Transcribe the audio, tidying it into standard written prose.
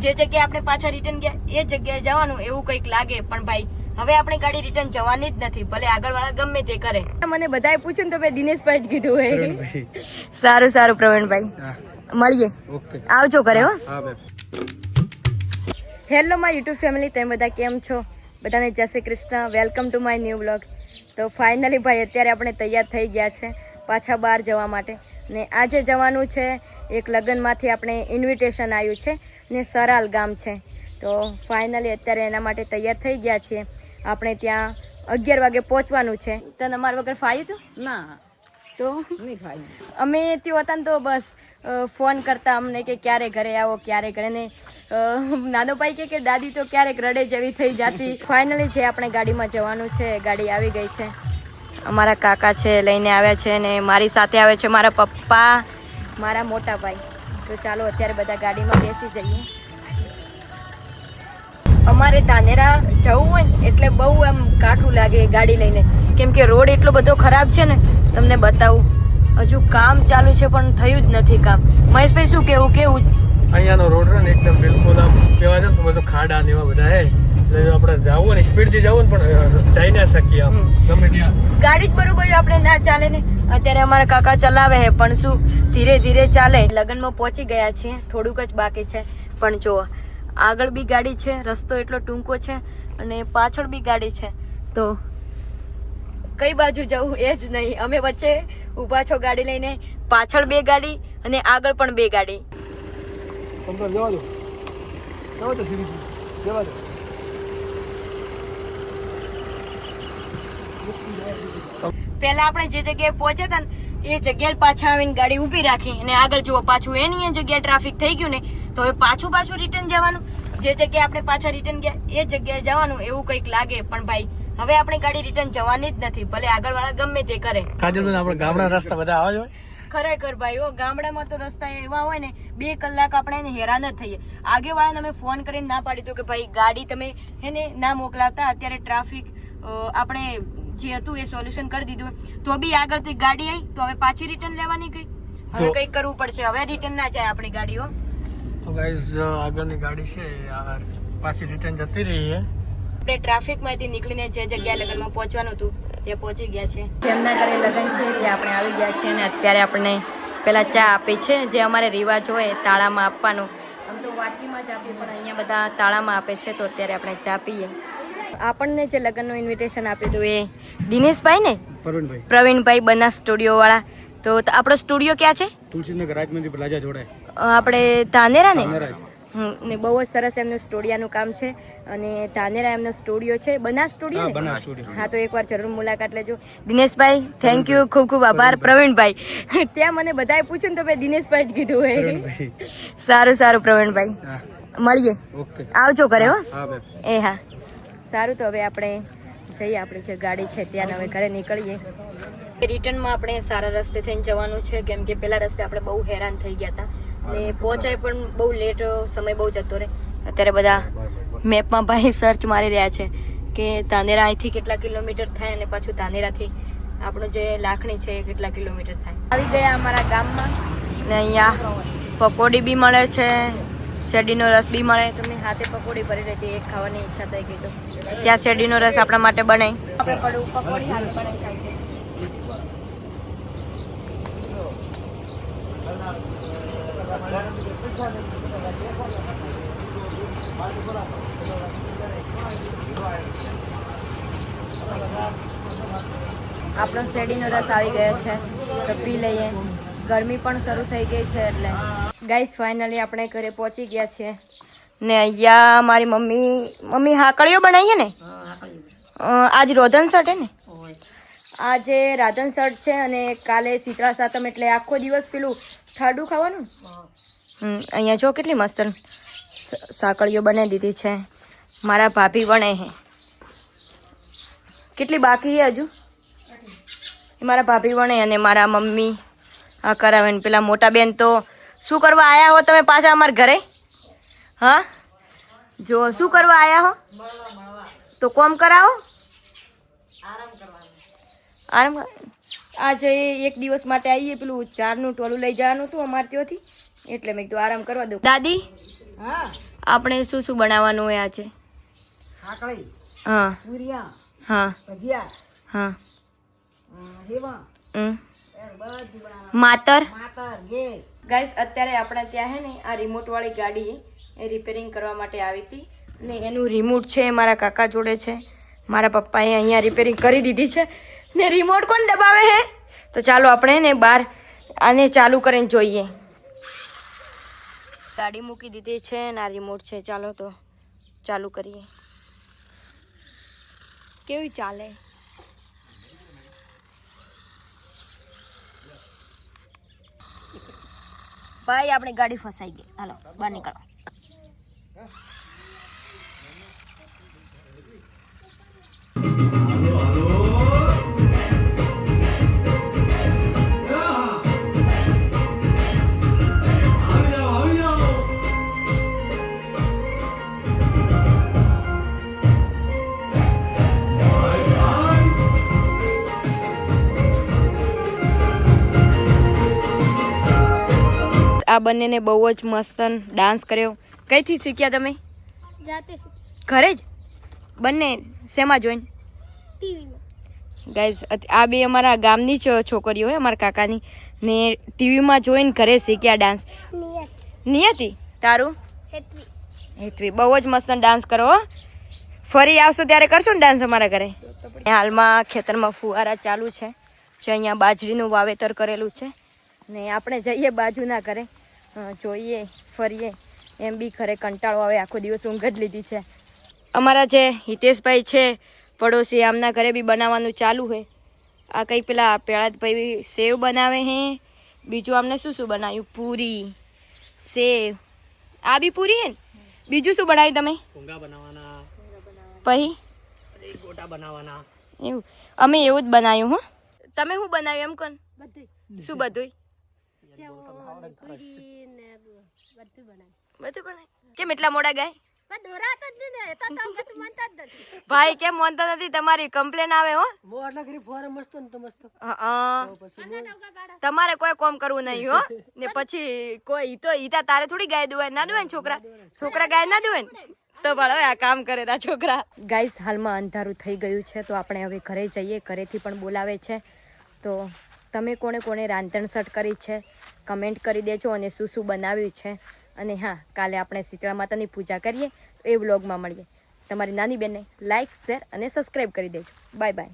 જે જગ્યાએ આપણે પાછા રિટર્ન ગયા એ જગ્યાએ જવાનું એવું કંઈક લાગે, પણ ભાઈ હવે આપણી ગાડી રિટર્ન જવાની જ નથી, ભલે આગળ વાળા ગમે તે કરે. મને બધાએ પૂછ્યું ને તો મેં દિનેશભાઈ જ કીધું હોય. સારું સારું પ્રવીણભાઈ, મળીએ. આવજો ઘરે હો. હેલો માય યુટ્યુબ ફેમિલી, તમે બધા કેમ છો? બધાને જય Shri Krishna, welcome to my new blog. તો ફાઇનલી ભાઈ અત્યારે આપણે તૈયાર થઈ ગયા છે પાછા બહાર જવા માટે, ને આજે જવાનું છે એક લગ્નમાંથી આપણે ઇન્વિટેશન આવ્યું છે ને સરાલ ગામ છે. તો ફાઇનલી અત્યારે એના માટે તૈયાર થઈ ગયા છીએ. આપણે ત્યાં 11 વાગે પહોંચવાનું છે. તને અમારા વગર ફાયું હતું? ના તો નહીં ફાયું. અમે ત્યાં હતા ને તો બસ ફોન કરતા અમને કે ક્યારે ઘરે આવો ક્યારે ઘરે, ને નાનો ભાઈ કે દાદી તો ક્યારેક રડે જેવી થઈ જતી. ફાઇનલી જે આપણે ગાડીમાં જવાનું છે ગાડી આવી ગઈ છે. અમારા કાકા છે લઈને આવ્યા છે, ને મારી સાથે આવે છે મારા પપ્પા, મારા મોટા ભાઈ. તો ચાલો અત્યારે બધા ગાડીમાં બેસી જઈએ. અમારે ધાનેરા જવું હોય ને એટલે બહુ એમ કાઠું લાગે ગાડી લઈને, કેમ કે રોડ એટલો બધો ખરાબ છે ને. તમને બતાવું, હજુ કામ ચાલુ છે પણ થયું જ નથી કામ. મહેશભાઈ શું કેવું? અહીંયાનો રોડ છે ને એકદમ બિલકુલ આમ કેવા છે ને બધું ખાડા ને એવા બધા હે, એટલે આપણે જવું ને સ્પીડ થી જવું ને પણ જઈ ના શકીએ આમ ગમે ત્યાં. ગાડી જ બરોબર આપણે ના ચાલે ને. અત્યારે અમારા કાકા ચલાવે છે પણ શું ધીરે ધીરે ચાલે. લગ્નમાં પહોંચી ગયા છીએ, થોડુંક જ બાકી છે. પણ જો આગળ બી ગાડી છે, રસ્તો એટલો ટૂંકો છે, અને પાછળ બી ગાડી છે. તો કઈ બાજુ જવું એ જ નહીં. અમે વચ્ચે ઊભા છો ગાડી લઈને, પાછળ 2 ગાડી અને આગળ પણ 2 ગાડી. તમને જવા દો, જવા દો સીધી જવા દો. પહેલા આપણે જે જગ્યાએ પહોંચ્યા હતા ને એ જગ્યાએ પાછા આવીને ગાડી ઊભી રાખી, અને આગળ જુઓ પાછું એની જગ્યાએ ટ્રાફિક થઈ ગયું ને, તો હવે પાછું રિટર્ન જવાનું. જે જગ્યાએ આપણે પાછા રિટર્ન ગયા એ જગ્યાએ જવાનું એવું કંઈક લાગે, પણ ભાઈ હવે આપણી ગાડી રિટર્ન જવાની જ નથી, ભલે આગળ વાળા ગમે તે કરે. કાજલબેન આપણે ગામડા રસ્તા બધા આવે છે ખરેખર ભાઈ, ગામડામાં તો રસ્તા એવા હોય ને 2 કલાક આપણે એને હેરાન જ થઈએ. આગેવાળાને અમે ફોન કરીને ના પાડી દો કે ભાઈ ગાડી તમે એને ના મોકલાવતા, અત્યારે ટ્રાફિક આપણે જે હતું એ સોલ્યુશન કરી દીધું, તો બી આગળથી ગાડી આવી તો હવે પાછી રિટર્ન લેવાની ગઈ. હવે કંઈક કરવું પડશે, હવે રિટર્ન ના જાય આપણી ગાડીઓ. તો ગાઈસ આગળની ગાડી છે પાછી રિટર્ન જતી રહી છે. આપણે ટ્રાફિકમાંથી નીકળીને જે જગ્યાએ લગ્નમાં પહોંચવાનું હતું તે પહોંચી ગયા છે. જેમના ઘરે લગ્ન છે તે આપણે આવી ગયા છીએ, અને અત્યારે આપણને પેલા ચા આપી છે, જે અમારે રિવાજ હોય તાળામાં આપવાનું. આમ તો વાટકીમાં જ આપીએ પણ અહીંયા બધા તાળામાં આપે છે. તો અત્યારે આપણે ચા પીએ. આપણને જે લગ્નનું ઇન્વિટેશન આપ્યું હતું એ દિનેશભાઈ ને પ્રવીણભાઈ બનાસ સ્ટુડિયો વાળા. તો આપણો સ્ટુડિયો ક્યાં છે? તુલસીનગર રાજમંદિર પ્લાઝા જોડે આપણે ધાનેરા ને. ને બહુ જ સરસ એમનું સ્ટુડિયોનું કામ છે, અને ધાનેરા એમનો સ્ટુડિયો છે, બનાસ સ્ટુડિયો ને. હા, તો એકવાર જરૂર મુલાકાત લેજો. દિનેશભાઈ થેન્ક યુ, ખૂબ ખૂબ આભાર. પ્રવીણભાઈ, ત્યાં મને બધાએ પૂછ્યું ને તો મેં દિનેશભાઈ જ કીધું હોય. સારું સારું પ્રવીણભાઈ, મળીએ. આવજો ઘરે હો. એ હા સારું. તો હવે આપણે જઈએ, આપણી જે ગાડી છે ત્યાં હવે ઘરે નીકળીએ. રિટર્નમાં આપણે સારા રસ્તે થઈને જવાનું છે, કેમ કે પેલા રસ્તે આપણે બહુ હેરાન થઈ ગયા હતા, ને પહોંચાય પણ બહુ લેટ, સમય બહુ જતો રહે. અત્યારે બધા મેપમાં ભાઈ સર્ચ મારી રહ્યા છે કે ધાનેરા અહીંથી કેટલા કિલોમીટર થાય, અને પાછું ધાનેરાથી આપણું જે લાખણી છે એ કેટલા કિલોમીટર થાય. આવી ગયા અમારા ગામમાં, ને અહીંયા પકોડી બી મળે છે, શેરડીનો રસ બી મળે. તમને હાથે પકોડી ભરી રહેતી, એક ખાવાની ઈચ્છા થઈ ગઈ તો ત્યાં શેરડીનો રસ આપણા માટે બનાવી. આપણે પકોડી હાથે બનાવી ખાઈ છે. આપણો શેરડીનો રસ આવી ગયો છે, તો પી લઈએ. ગરમી પણ શરૂ થઈ ગઈ છે એટલે. ગાઈસ ફાઇનલી આપણે ઘરે પહોંચી ગયા છીએ, ને અહીંયા મારી મમ્મી હાકળીઓ બનાવીએ ને. આજ રોધન સટ હે ને, આજે રાધન સટ છે, અને કાલે શીતળા સાતમ એટલે આખો દિવસ પેલું ઠાડું ખાવાનું. અહીંયા જો કેટલી મસ્ત સાકળીઓ બનાવી દીધી છે. મારા ભાભી વણે હે, કેટલી બાકી છે હજુ. મારા ભાભી વણે અને મારા મમ્મી આ કરાવે ને પેલા મોટા બેન તો શું કરવા આયા હો તમે પાછા અમારા ઘરે? હા, જો શું કરવા આયા હો? તો કોમ કરાવો, આરામ. આજે એક દિવસ માટે આવીએ, પેલું 4નું ટોલું લઈ જવાનું હતું અમારે ત્યાંથી, એટલે મેં કીધું આરામ કરવા દઉં. દાદી, આપણે શું શું બનાવવાનું હોય આજે? ખાકળી, હા પૂરિયા, હા ભજીયા, હા હેવા, હમ. બધું બનાવવાનું. માતર માતર, ઘેર. ગાઈસ અત્યારે આપણે ત્યાં હે ને આ રિમોટ વાળી ગાડી એ રિપેરિંગ કરવા માટે આવી હતી ને એનું રિમોટ છે મારા કાકા જોડે છે. મારા પપ્પાએ અહીંયા રિપેરિંગ કરી દીધી છે ને રિમોટ કોણ દબાવે હે? તો ચાલો આપણે ને બહાર આને ચાલુ કરીને જોઈએ. ગાડી મૂકી દીધી છે ને આ રિમોટ છે. ચાલો તો ચાલુ કરીએ. કેવી ચાલે? ભાઈ આપણી ગાડી ફસાઈ ગઈ. હાલો બહાર નીકળો. આ બંનેને બહુ જ મસ્ત ડાન્સ કર્યો. કઈથી શીખ્યા તમે? જાતે ઘરે જ? બંને શેમાં જોઈને? ટીવીમાં. ગાઈઝ આ બે અમારા ગામની જ છોકરીઓ હોય, અમારા કાકાની ને ટીવીમાં જોઈને ઘરે શીખ્યા ડાન્સ. નિયત. નિયતિ તારું? હેતવી. હેતવી બહુ જ મસ્ત ડાન્સ કરો હો. ફરી આવશો ત્યારે કરશો ને ડાન્સ અમારા ઘરે? હાલમાં ખેતરમાં ફુવારા ચાલુ છે જે અહીંયા બાજરીનું વાવેતર કરેલું છે ને આપણે જઈએ બાજુના ઘરે જોઈએ ફરીએ. એમ બી ઘરે કંટાળો આવે, આખો દિવસ ઊંઘ જ લીધી છે. અમારા જે હિતેશભાઈ છે પડોશી, આમના ઘરે બી બનાવવાનું ચાલુ છે. આ કંઈ પેલા પેળાદભાઈ સેવ બનાવે હે, બીજું આમને શું શું બનાવ્યું? પૂરી, સેવ. આ બી પૂરી હે ને? બીજું શું બનાવ્યું તમે? ભૂંગા બનાવવાના, પછી ગોટા બનાવવાના. એવું અમે એવું જ બનાવ્યું. હો તમે શું બનાવ્યું એમ કોણ? બધું. શું બધું? સેવ ને પૂરી ને બધું બનાવ્યું. બધું બનાવ્યું. કેમ એટલા મોડા ગાય? પણ દોરાતો જ નહીં ને, તો બધું માનતા જ નથી. ભાઈ કેમ મોનતા નથી? તમારી કમ્પ્લેન આવે હો. બહુ આટલા કરી ફોરે મસ્ત ને તો મસ્ત. તમારે કોઈ કોમ કરવું નહીં હો. ને પછી કોઈ ઈતા તારે થોડી ગાય દુવાય ના દુવાય ને છોકરા ગાય ના દુવાય ને તો પણ હવે આ કામ કરેલા છોકરા. ગાઈસ હાલમાં અંધારું થઈ ગયું છે તો આપણે હવે ઘરે જઈએ. ઘરેથી પણ બોલાવે છે. તો તમે કોણે કોણે રાંધણ કરી છે કમેન્ટ કરી દેજો અને શું શું બનાવ્યું છે. અને હા, કાલે આપણે શીતળા માતાની પૂજા કરીએ એ વ્લોગમાં મળીએ. તમારી નાની બેનને લાઇક, શેર અને સબસ્ક્રાઈબ કરી દેજો. Bye bye.